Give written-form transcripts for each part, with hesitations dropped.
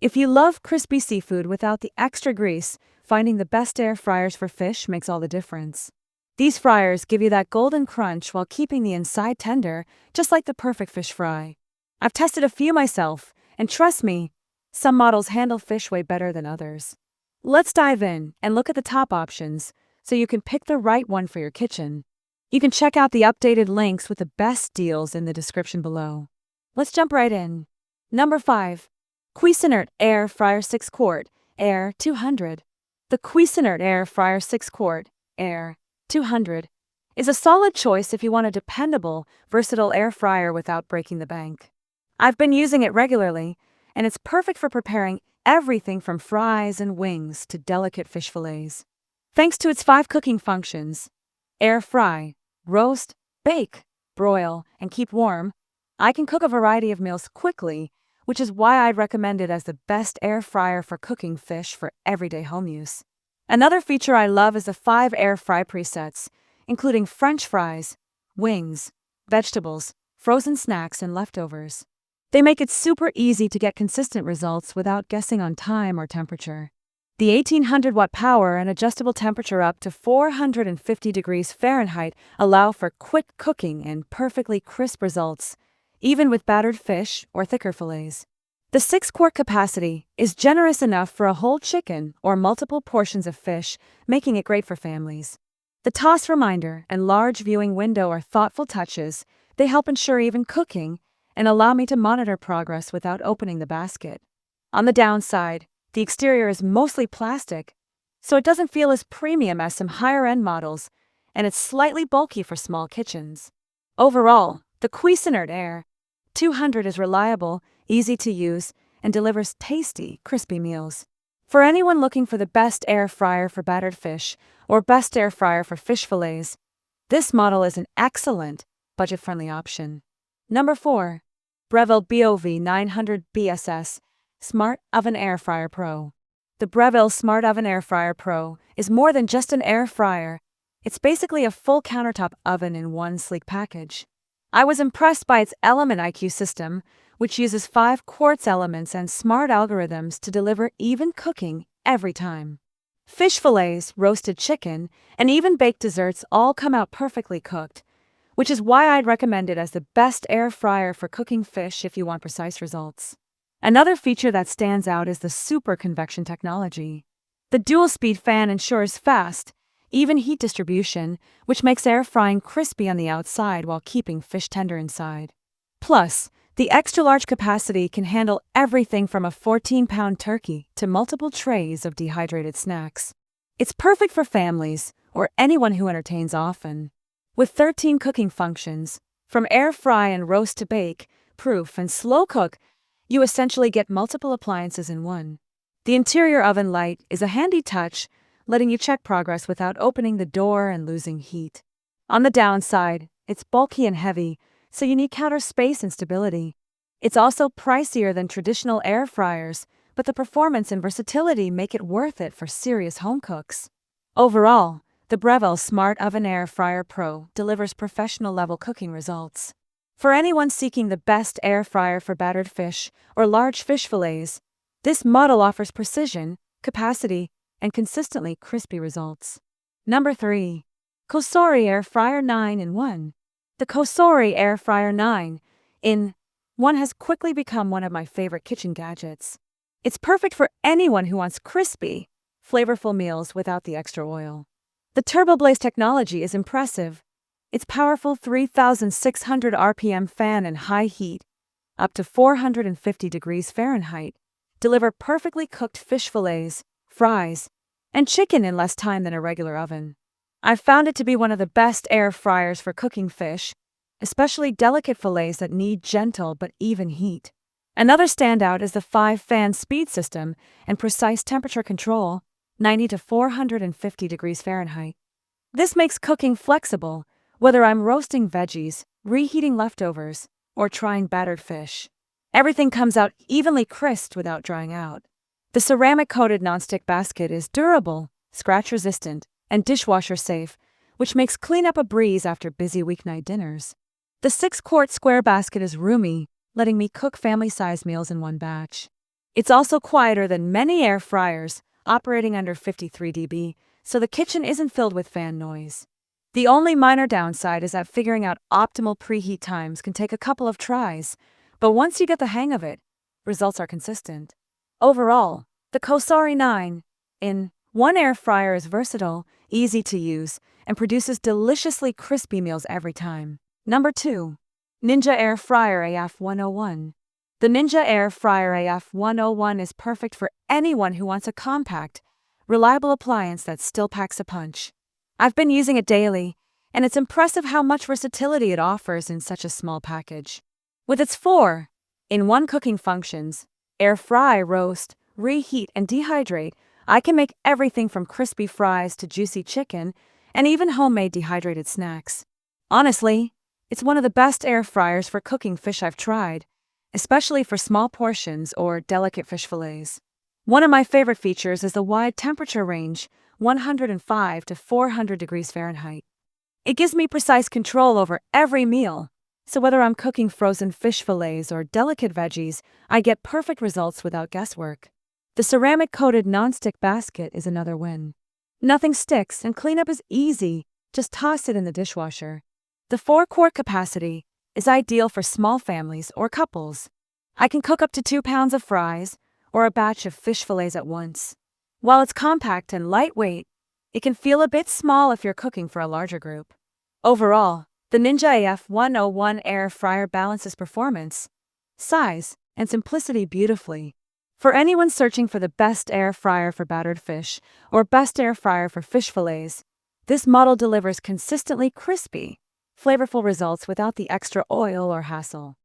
If you love crispy seafood without the extra grease, finding the best air fryers for fish makes all the difference. These fryers give you that golden crunch while keeping the inside tender, just like the perfect fish fry. I've tested a few myself, and trust me, some models handle fish way better than others. Let's dive in and look at the top options so you can pick the right one for your kitchen. You can check out the updated links with the best deals in the description below. Let's jump right in. Number 5. Cuisinart Air Fryer 6 Quart, Air 200. The Cuisinart Air Fryer 6 Quart, Air 200 is a solid choice if you want a dependable, versatile air fryer without breaking the bank. I've been using it regularly, and it's perfect for preparing everything from fries and wings to delicate fish fillets. Thanks to its 5 cooking functions: air fry, roast, bake, broil, and keep warm, I can cook a variety of meals quickly, which is why I'd recommend it as the best air fryer for cooking fish for everyday home use. Another feature I love is the 5 air fry presets, including French fries, wings, vegetables, frozen snacks, and leftovers. They make it super easy to get consistent results without guessing on time or temperature. The 1800-watt power and adjustable temperature up to 450 degrees Fahrenheit allow for quick cooking and perfectly crisp results, even with battered fish or thicker fillets. The 6-quart capacity is generous enough for a whole chicken or multiple portions of fish, making it great for families. The toss reminder and large viewing window are thoughtful touches. They help ensure even cooking and allow me to monitor progress without opening the basket. On the downside, the exterior is mostly plastic, so it doesn't feel as premium as some higher-end models, and it's slightly bulky for small kitchens. Overall, the Cuisinart Air 200 is reliable, easy to use, and delivers tasty, crispy meals. For anyone looking for the best air fryer for battered fish or best air fryer for fish fillets, this model is an excellent, budget-friendly option. Number 4. Breville BOV 900 BSS Smart Oven Air Fryer Pro. The Breville Smart Oven Air Fryer Pro is more than just an air fryer. It's basically a full countertop oven in one sleek package. I was impressed by its Element IQ system, which uses 5 quartz elements and smart algorithms to deliver even cooking every time. Fish fillets, roasted chicken, and even baked desserts all come out perfectly cooked, which is why I'd recommend it as the best air fryer for cooking fish if you want precise results. Another feature that stands out is the super convection technology. The dual-speed fan ensures fast, even heat distribution, which makes air frying crispy on the outside while keeping fish tender inside. Plus, the extra-large capacity can handle everything from a 14-pound turkey to multiple trays of dehydrated snacks. It's perfect for families or anyone who entertains often. With 13 cooking functions, from air fry and roast to bake, proof, and slow cook, you essentially get multiple appliances in one. The interior oven light is a handy touch, letting you check progress without opening the door and losing heat. On the downside, it's bulky and heavy, so you need counter space and stability. It's also pricier than traditional air fryers, but the performance and versatility make it worth it for serious home cooks. Overall, the Breville Smart Oven Air Fryer Pro delivers professional-level cooking results. For anyone seeking the best air fryer for battered fish or large fish fillets, this model offers precision, capacity, and consistently crispy results. Number 3. Cosori Air Fryer 9-in-1. The Cosori Air Fryer 9-in-1 has quickly become one of my favorite kitchen gadgets. It's perfect for anyone who wants crispy, flavorful meals without the extra oil. The TurboBlaze technology is impressive. Its powerful 3,600 RPM fan and high heat, up to 450 degrees Fahrenheit, deliver perfectly cooked fish fillets, fries, and chicken in less time than a regular oven. I've found it to be one of the best air fryers for cooking fish, especially delicate fillets that need gentle but even heat. Another standout is the 5-fan speed system and precise temperature control, 90 to 450 degrees Fahrenheit. This makes cooking flexible, whether I'm roasting veggies, reheating leftovers, or trying battered fish. Everything comes out evenly crisped without drying out. The ceramic-coated nonstick basket is durable, scratch-resistant, and dishwasher-safe, which makes cleanup a breeze after busy weeknight dinners. The 6-quart square basket is roomy, letting me cook family-sized meals in one batch. It's also quieter than many air fryers, operating under 53 dB, so the kitchen isn't filled with fan noise. The only minor downside is that figuring out optimal preheat times can take a couple of tries, but once you get the hang of it, results are consistent. Overall, the Cosori 9-in-1 air fryer is versatile, easy to use, and produces deliciously crispy meals every time. Number 2. Ninja Air Fryer AF101. The Ninja Air Fryer AF101 is perfect for anyone who wants a compact, reliable appliance that still packs a punch. I've been using it daily, and it's impressive how much versatility it offers in such a small package. With its 4-in-1 cooking functions, air fry, roast, reheat, and dehydrate, I can make everything from crispy fries to juicy chicken, and even homemade dehydrated snacks. Honestly, it's one of the best air fryers for cooking fish I've tried, especially for small portions or delicate fish fillets. One of my favorite features is the wide temperature range, 105 to 400 degrees Fahrenheit. It gives me precise control over every meal, so whether I'm cooking frozen fish fillets or delicate veggies, I get perfect results without guesswork. The ceramic-coated nonstick basket is another win. Nothing sticks and cleanup is easy, just toss it in the dishwasher. The 4-quart capacity is ideal for small families or couples. I can cook up to 2 pounds of fries or a batch of fish fillets at once. While it's compact and lightweight, it can feel a bit small if you're cooking for a larger group. Overall, the Ninja AF101 air fryer balances performance, size, and simplicity beautifully. For anyone searching for the best air fryer for battered fish or best air fryer for fish fillets, this model delivers consistently crispy, flavorful results without the extra oil or hassle.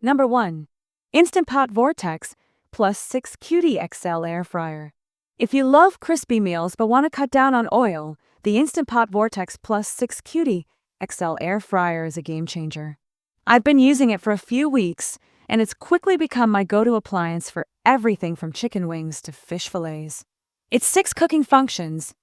Number 1. Instant Pot Vortex Plus 6 Cutie XL Air Fryer. If you love crispy meals but want to cut down on oil, the Instant Pot Vortex Plus 6 Cutie XL Air Fryer is a game changer. I've been using it for a few weeks, and it's quickly become my go-to appliance for everything from chicken wings to fish fillets. Its 6 cooking functions: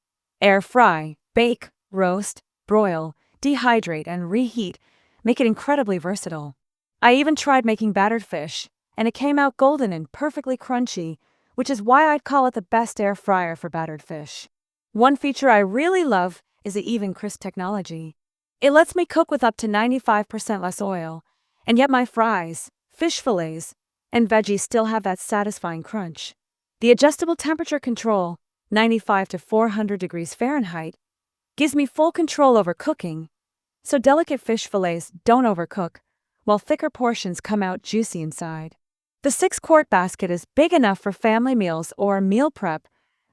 air fry, bake, roast, broil, dehydrate, and reheat make it incredibly versatile. I even tried making battered fish, and it came out golden and perfectly crunchy, which is why I'd call it the best air fryer for battered fish. One feature I really love is the Even Crisp technology. It lets me cook with up to 95% less oil, and yet my fries, fish fillets, and veggies still have that satisfying crunch. The adjustable temperature control, 95 to 400 degrees Fahrenheit, gives me full control over cooking, so delicate fish fillets don't overcook, while thicker portions come out juicy inside. The 6-quart basket is big enough for family meals or meal prep,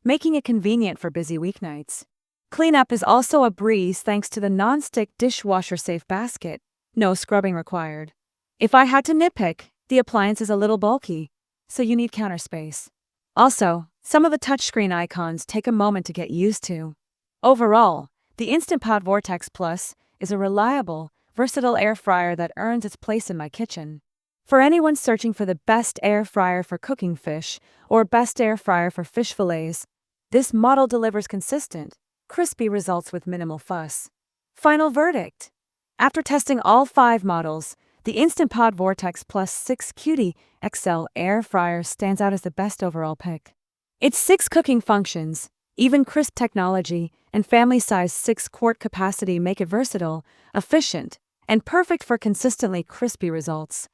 making it convenient for busy weeknights. Cleanup is also a breeze thanks to the non-stick dishwasher-safe basket, no scrubbing required. If I had to nitpick, the appliance is a little bulky, so you need counter space. Also, some of the touchscreen icons take a moment to get used to. Overall, the Instant Pot Vortex Plus is a reliable, versatile air fryer that earns its place in my kitchen. For anyone searching for the best air fryer for cooking fish or best air fryer for fish fillets, this model delivers consistent, crispy results with minimal fuss. Final verdict. After testing all 5 models, the Instant Pot Vortex Plus 6 Cutie XL air fryer stands out as the best overall pick. Its 6 cooking functions, even crisp technology, and family-sized 6-quart capacity make it versatile, efficient, and perfect for consistently crispy results.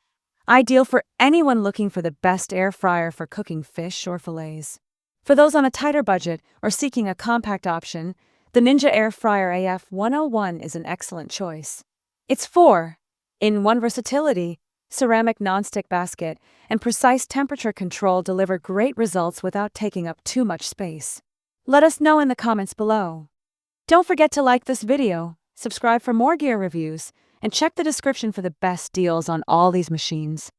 Ideal for anyone looking for the best air fryer for cooking fish or fillets. For those on a tighter budget or seeking a compact option, the Ninja Air Fryer AF101 is an excellent choice. Its 4-in-1 versatility, ceramic nonstick basket, and precise temperature control deliver great results without taking up too much space. Let us know in the comments below. Don't forget to like this video, subscribe for more gear reviews, and check the description for the best deals on all these machines.